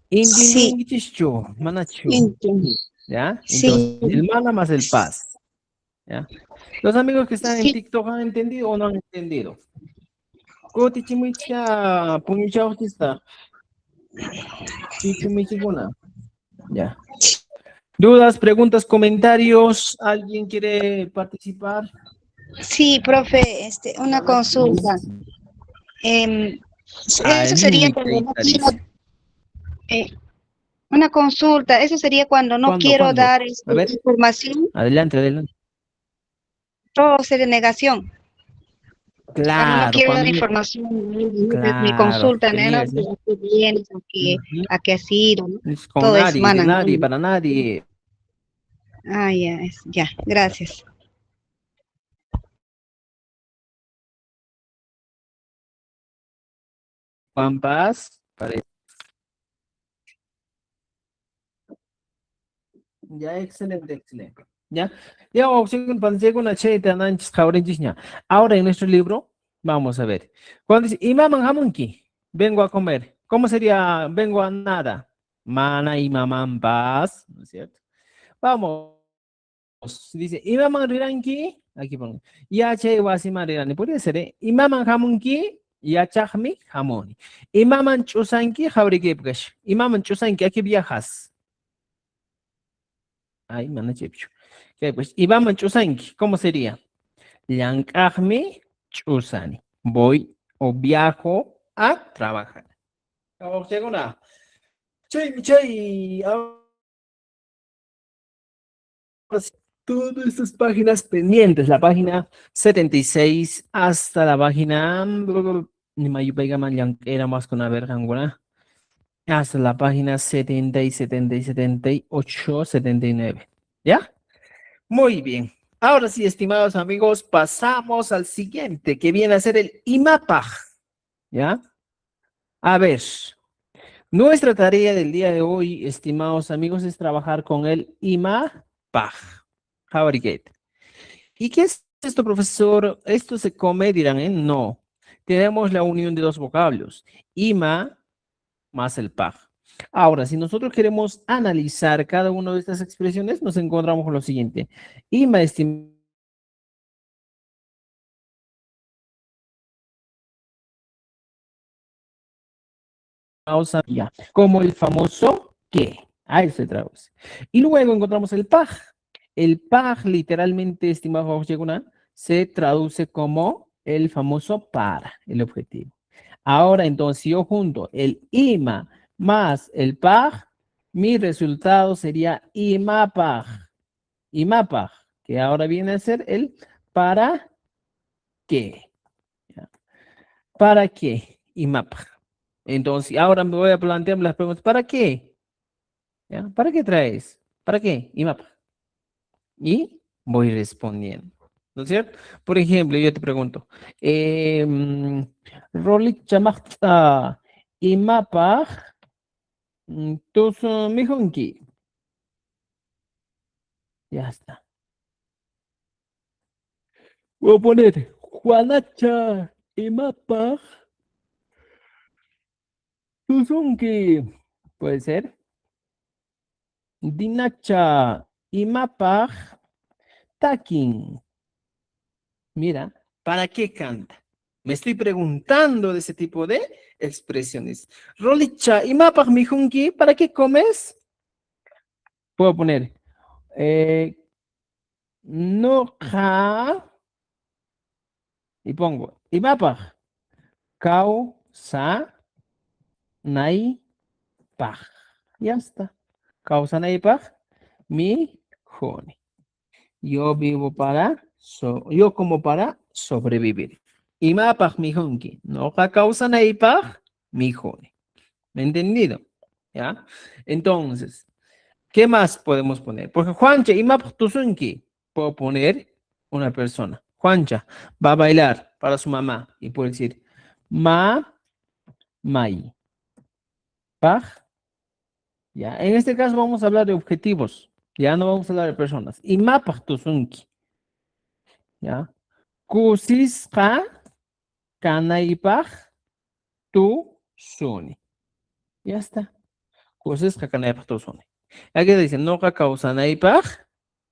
Sí, Manachu. entiendo. ¿Ya? Sí, Entonces, el mana más el paz. ¿Ya? Los amigos que están en sí, TikTok han entendido o no han entendido. Koti chimicha, puñucha autista. Chichimichiguna. Ya. ¿Dudas, preguntas, comentarios? ¿Alguien quiere participar? sí, profe, una consulta. Eso sería cuando no quiero, eh, una consulta, eso sería cuando no ¿Cuándo? quiero ¿Cuándo? dar A ver, información, adelante, adelante. todo sería negación. Cuando no Claro, quiero dar cuando... información, mi Claro, consulta, te ¿no? niegas, ¿no? ¿A qué vienes? Ujú. A qué has ido? ¿No? Es con Todo eso, nadie, de mana, ¿no? nadie, para nadie. Ah, ya, ya, gracias. Juan Paz, ya, excelente, excelente. ¿Ya? Ya, ahora en nuestro libro, vamos a ver. Cuando dice, Imaman Hamunki, vengo a comer. ¿Cómo sería vengo a nada? Mana Imaman Paz, ¿no es cierto? Vamos. Dice, Imaman Riranki, aquí pongo. Yache Wasima Rirani. Podría ser, ¿eh? Imaman Hamunki, Yachahmi Hamoni. Imaman Chusanki, Jabrikepkash. Imaman Chusanki, ¿a qué viajas? Ay, mana chepchu. Ok, pues, y vamos a Chusanki, ¿cómo sería? Llankajmi Chusani. Voy o viajo a trabajar. Oh, segunda. Chay, chay. Ahora sí, todas estas páginas pendientes, la página 76 hasta la página ni Mayupaigaman era más con una verga, hasta la página 70 y 70 y 78, 79. ¿Ya? Muy bien. Ahora sí, estimados amigos, pasamos al siguiente, que viene a ser el IMAPAG. ¿Ya? A ver, nuestra tarea del día de hoy, estimados amigos, es trabajar con el IMAPAG. Fabricate. ¿Y qué es esto, profesor? ¿Esto se come? Dirán, ¿eh? No. Tenemos la unión de dos vocablos, IMA más el PAG. Ahora, si nosotros queremos analizar cada una de estas expresiones, nos encontramos con lo siguiente. IMA, estimados, ya, como el famoso que. Ahí se traduce. Y luego encontramos el PAG. El PAG, literalmente, estimado José, se traduce como el famoso para, el objetivo. Ahora, entonces, si yo junto el IMA más el PAG, mi resultado sería IMAPAG. IMAPAG, que ahora viene a ser el para qué. ¿Ya? ¿Para qué? IMAPAG. Entonces, ahora me voy a plantear las preguntas. ¿Para qué? ¿Ya? ¿Para qué traes? ¿Para qué? IMAPAG. Y voy respondiendo. ¿No es cierto? Por ejemplo, yo te pregunto, Rolik chamakta IMAPAG tus mijunki. Ya está. Voy a poner Juanacha Imapaj Tuzunki. Puede ser. Dinacha Imapaj Takin. Mira, ¿para qué canta? Me estoy preguntando de ese tipo de expresiones. Rolicha Imapaj Mijunki, ¿para qué comes? Puedo poner Noja y pongo Imapaj Causa Naipaj. Ya está. Causa Naipaj mi joni. Yo vivo yo como para sobrevivir. Imapaj mi jonki. Noja causa Naipaj mi joni. ¿Me he entendido? ¿Ya? Entonces, ¿qué más podemos poner? Porque Juancha Imapaj Tuzunki. Puedo poner una persona. Juancha va a bailar para su mamá y puede decir Mai. Paj. Ya, en este caso vamos a hablar de objetivos. Ya no vamos a hablar de personas. Imapaj Tuzunki. Ya. Kusisqa Kanaypaj Tuzuni. Ya está. Kusisqa Kanaypaj Tuzuni. Aquí dice, no causanaypaj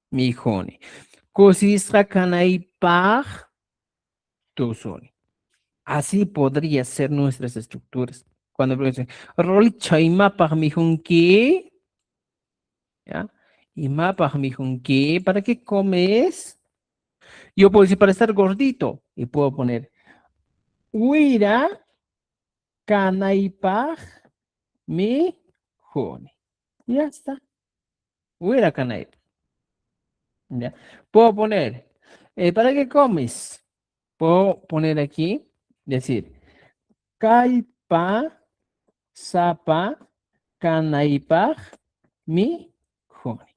mi joni. Kusisqa Kanaypaj Tuzuni. Así podría ser nuestras estructuras. Cuando dicen, Rol chaymapaj mi junki. ¿Ya? Imapaj mi junki. ¿Para qué comes? Yo puedo decir para estar gordito. Y puedo poner Uira Kanaypaj mi joni. Ya está. Uira Kanaypaj. ¿Ya? Puedo poner, ¿para qué comes? Puedo poner aquí, decir, Kaipa Sapa Kanaypaj mi joni.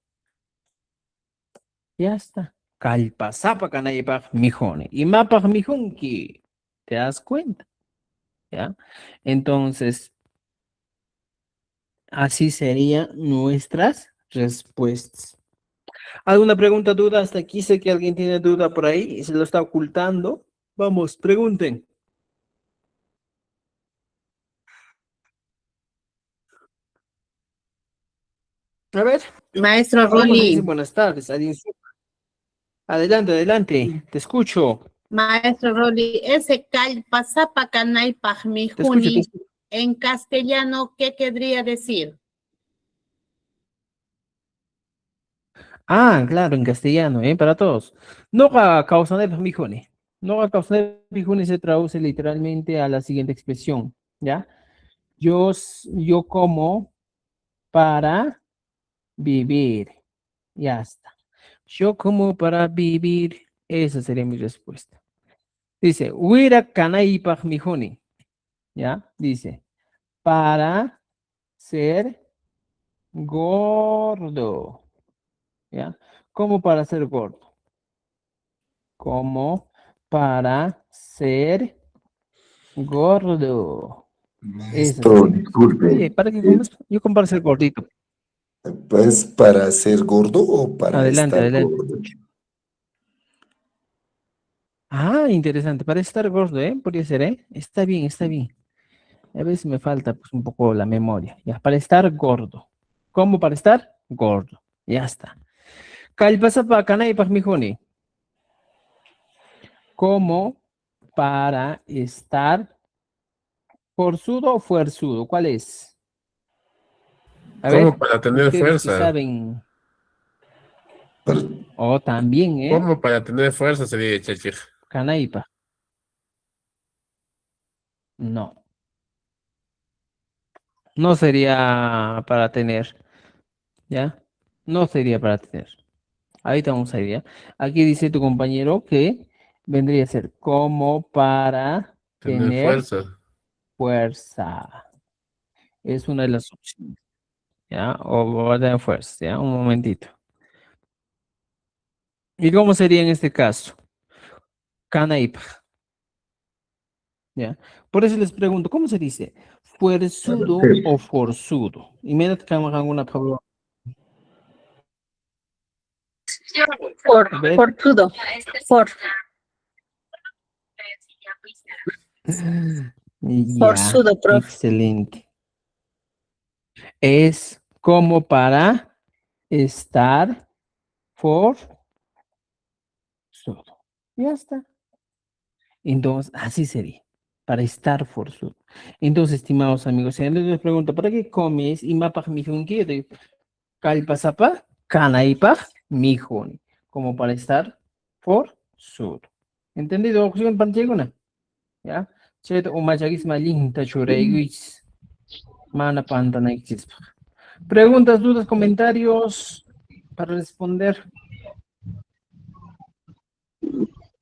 Ya está. Kalpa Sapa Kanaypaj mi joni. Y mapaj mi junki. ¿Te das cuenta? ¿Ya? Entonces, así serían nuestras respuestas. ¿Alguna pregunta, duda? Hasta aquí sé que alguien tiene duda por ahí y se lo está ocultando. Vamos, pregunten. A ver. Maestro Vamos, Rolly, dicen buenas tardes. Adelante, adelante. Te escucho. maestro Rolly, ese Calpasapa Canay Te escucho. Pajmijuni, en castellano, ¿qué querría decir? Ah, claro, en castellano, para todos. No causa de pijuni. No causa de pijuni se traduce literalmente a la siguiente expresión, ¿ya? Yo como para vivir. Ya está. Yo como para vivir. Esa sería mi respuesta. Dice, huira kanay pajmijuni. ¿Ya? Dice, para ser gordo. ¿Ya? Como para ser gordo. Como para ser gordo. Maestro, disculpe. Oye, ¿para qué comes? Yo como para ser gordito. ¿Pues para ser gordo o para Adelante, estar adelante. gordo? Ah, interesante. Para estar gordo, Podría ser, Está bien, está bien. A veces me falta pues, un poco la memoria. Ya, para estar gordo. ¿Cómo para estar? Gordo. Ya está. Kalpasapa kanay pajmijuni. ¿Cómo para estar forzudo o fuerzudo? ¿Cuál es? A ver, ¿Cómo para tener ustedes que fuerza? saben. O también, ¿Cómo para tener fuerza sería chachij? Canaipa. No. No sería para tener. ¿Ya? No sería para tener. Ahorita vamos a ir, ¿ya? Aquí dice tu compañero que vendría a ser como para Tener tener fuerza. fuerza. Es una de las opciones. ¿Ya? O para tener fuerza, ¿ya? Un momentito. ¿Y cómo sería en este caso? Canaipa. ¿Ya? Por eso les pregunto, ¿cómo se dice? ¿Fuerzudo o forzudo? Y me que alguna palabra. Forzudo. Ya, Forzudo, profe. excelente. Es como para estar forzudo. Ya está. Entonces, así sería. Para estar forzudo. Entonces, estimados amigos, si alguien les pregunta, ¿para qué comes? Y mapa mi junquito. Calpasapa, canaipaj, mijoni. Como para estar forzudo. ¿Entendido? Opción pancheguna. ¿Ya? Chet umachagis malinta chureguis. Mana pantanaichis. Preguntas, dudas, comentarios para responder.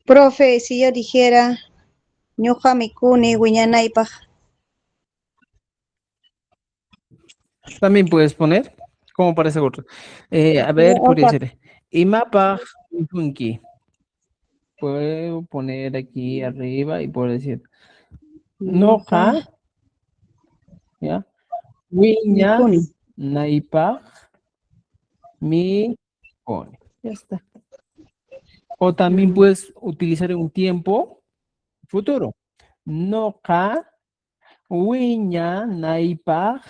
Profe, si yo dijera, ñuqa mikuni wiñanaypaq, También puedes poner, como para ese otro. A ver, podría ser. Imapa funki. Puedo poner aquí arriba y puedo decir. Noja, ¿ya? Wiña, mikuni. naipa, mi, pone. Ya está. O también puedes utilizar un tiempo futuro. Noja, wiña, naipa,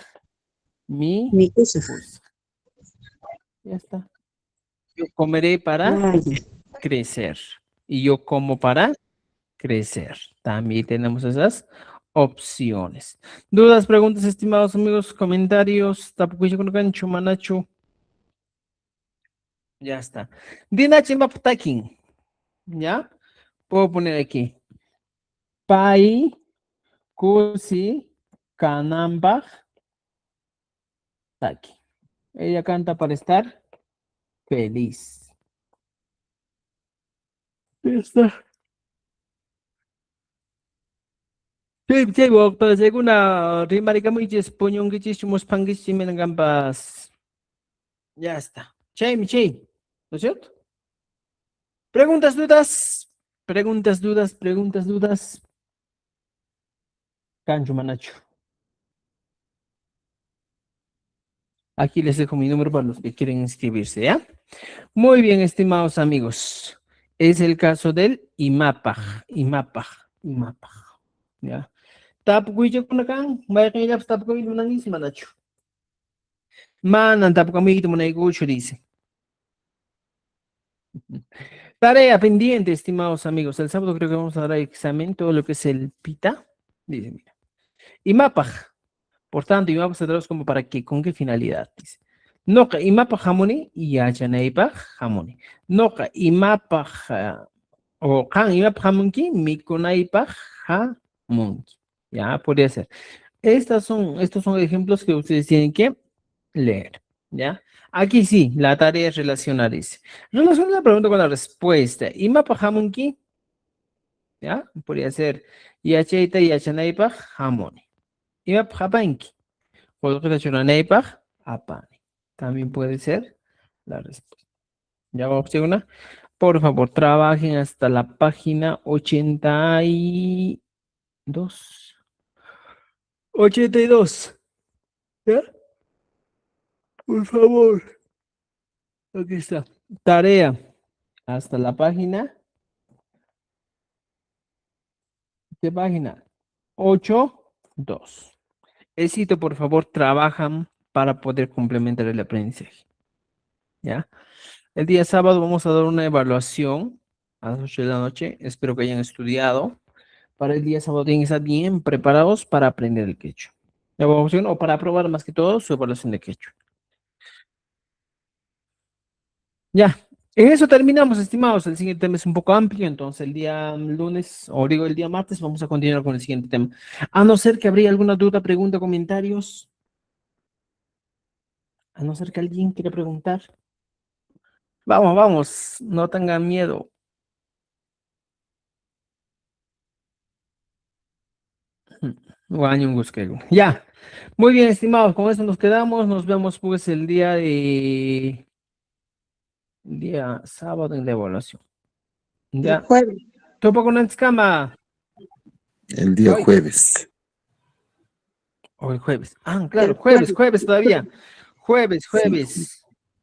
mi, Mikusa. pues. Ya está. Yo comeré para crecer. Y yo como para crecer. También tenemos esas opciones. ¿Dudas, preguntas, estimados amigos? Comentarios. Tapucuyo con gancho, manacho. Ya está. Dinachi maptakin. ¿Ya? Puedo poner aquí. Pai, kusi, kanambaj, taki. Ella canta para estar feliz. Ya está. Sí, pero según una rimarica muy español que hicimos panguis y gambas. Ya está. Che, ¿no es cierto? Preguntas, dudas. Preguntas, dudas, preguntas, dudas. Cancho, manacho. Aquí les dejo mi número para los que quieren inscribirse, ¿ya? Muy bien, estimados amigos. Es el caso del IMAPAJ. ¿Ya? Tapukuyo con acá, vaya que ya tapukuyo no nangis, manacho. Manan tapukamito monaigucho, dice. Tarea pendiente, estimados amigos. El sábado creo que vamos a dar examen, todo lo que es el PITA. Dice, mira. IMAPAJ. Por tanto, IMAPAJ se traduce como para qué, con qué finalidad. Dice. Noka IMAPAJ jamoni y achaneipa jamoni. Noka IMAPAJ o kan IMAPAJ jamonki, mikonaipa jamonki. Ya, podría ser. Estos son ejemplos que ustedes tienen que leer. ¿Ya? Aquí sí, la tarea es relacionar. Dice. Relaciona la pregunta con la respuesta. IMAPAJ jamonki. ¿Ya? Podría ser yacheita y yachanaipa jamoni. IMAPAJ japanki. También puede ser la respuesta. Ya vamos a una. Por favor, trabajen hasta la página 82. 82. ¿Ya? Por favor. Aquí está. Tarea. Hasta la página. ¿Qué página? 82. Éxito, por favor, trabajan para poder complementar el aprendizaje. ¿Ya? El día sábado vamos a dar una evaluación a las 8 de la noche. Espero que hayan estudiado. Para el día sábado tienen que estar bien preparados para aprender el quechua. La evaluación o para aprobar más que todo su evaluación de quechua. Ya, en eso terminamos, estimados. El siguiente tema es un poco amplio, entonces el día lunes, o digo el día martes, vamos a continuar con el siguiente tema. A no ser que habría alguna duda, pregunta, comentarios. A no ser que alguien quiera preguntar. Vamos, vamos, no tengan miedo. Ya, muy bien, estimados, con eso nos quedamos. Nos vemos pues el día sábado en la evaluación. Ya. Jueves. Topo con escama. El día Hoy. jueves. O el jueves. Ah, claro, jueves todavía. Jueves.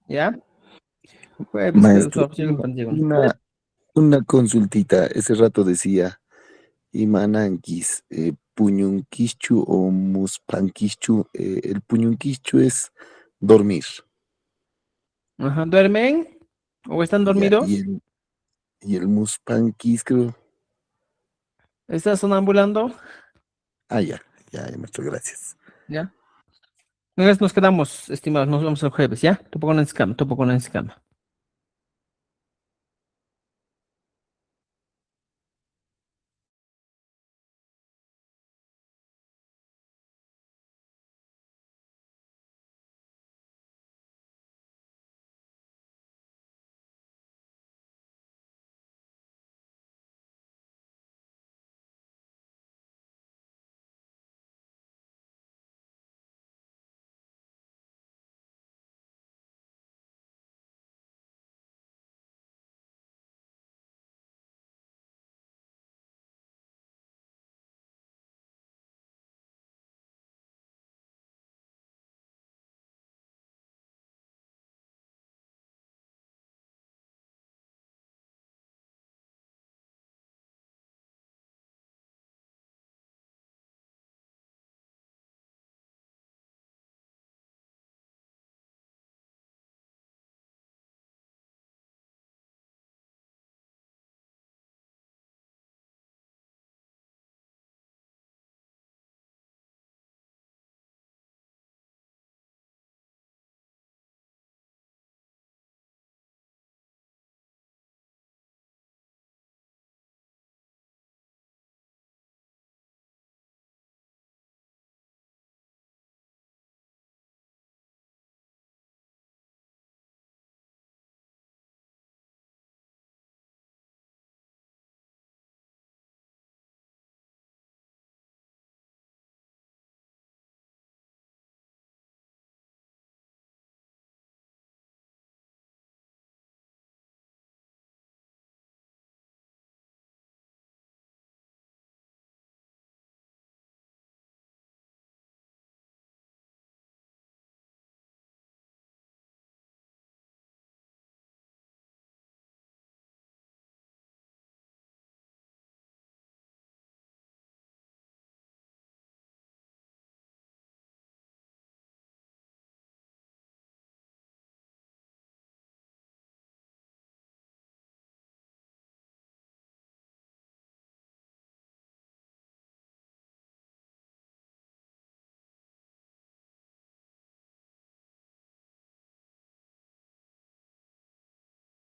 ¿Ya? Jueves, Maestro, su opción contigo. una consultita. Ese rato decía Imananquis, puñunquischu o muspanquischu. El puñunquischu es dormir. Ajá, ¿duermen? ¿O están Ya, dormidos? y el muspanquis, creo. ¿Están sonambulando? Ya, maestro, gracias. Ya. Entonces nos quedamos, estimados, nos vemos el jueves, ¿ya? Tupo con el escama, tupo con el escama.